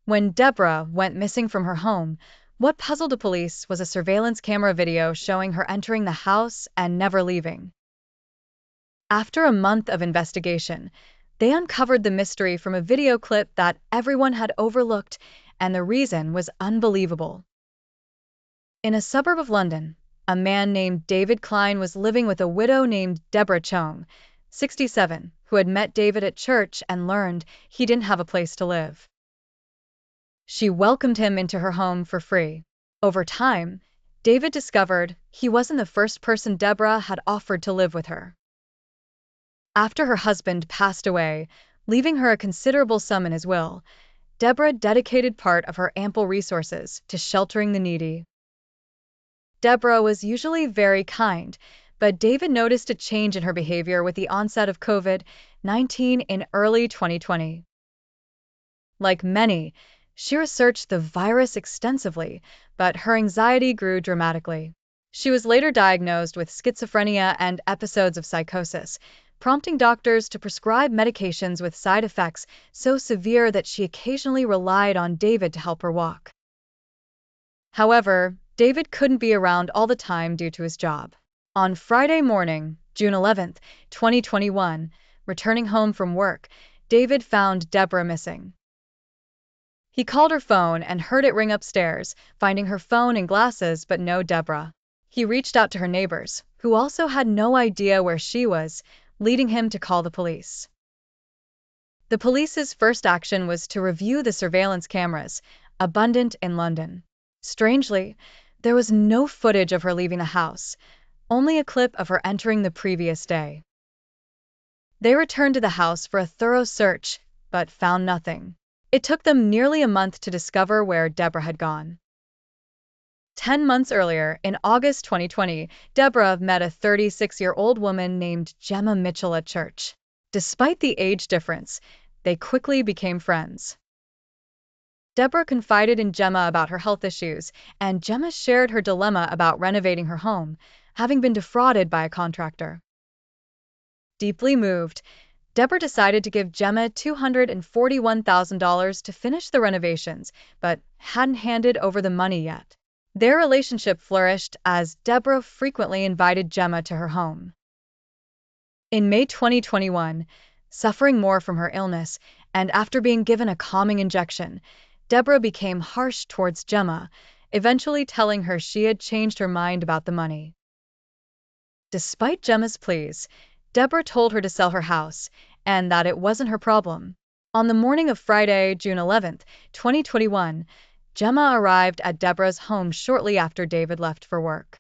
When Debra went missing from her home, what puzzled the police was a surveillance camera video showing her entering the house and never leaving. After a month of investigation, they uncovered the mystery from a video clip that everyone had overlooked, and the reason was unbelievable. In a suburb of London, a man named David Klein was living with a widow named Debra Chong, 67, who had met David at church and learned he didn't have a place to live. She welcomed him into her home for free. Over time, David discovered he wasn't the first person Debra had offered to live with her. After her husband passed away, leaving her a considerable sum in his will, Debra dedicated part of her ample resources to sheltering the needy. Debra was usually very kind, but David noticed a change in her behavior with the onset of COVID-19 in early 2020. Like many, she researched the virus extensively, but her anxiety grew dramatically. She was later diagnosed with schizophrenia and episodes of psychosis, prompting doctors to prescribe medications with side effects so severe that she occasionally relied on David to help her walk. However, David couldn't be around all the time due to his job. On Friday morning, June 11, 2021, returning home from work, David found Debra missing. He called her phone and heard it ring upstairs, finding her phone and glasses but no Debra. He reached out to her neighbors, who also had no idea where she was, leading him to call the police. The police's first action was to review the surveillance cameras, abundant in London. Strangely, there was no footage of her leaving the house, only a clip of her entering the previous day. They returned to the house for a thorough search, but found nothing. It took them nearly a month to discover where Debra had gone. 10 months earlier, in August 2020, Debra met a 36-year-old woman named Jemma Mitchell at church. Despite the age difference, they quickly became friends. Debra confided in Jemma about her health issues, and Jemma shared her dilemma about renovating her home, having been defrauded by a contractor. Deeply moved, Debra decided to give Jemma $241,000 to finish the renovations, but hadn't handed over the money yet. Their relationship flourished as Debra frequently invited Jemma to her home. In May 2021, suffering more from her illness, and after being given a calming injection, Debra became harsh towards Jemma, eventually telling her she had changed her mind about the money. Despite Gemma's pleas, Debra told her to sell her house, and that it wasn't her problem. On the morning of Friday, June 11, 2021, Jemma arrived at Debra's home shortly after David left for work.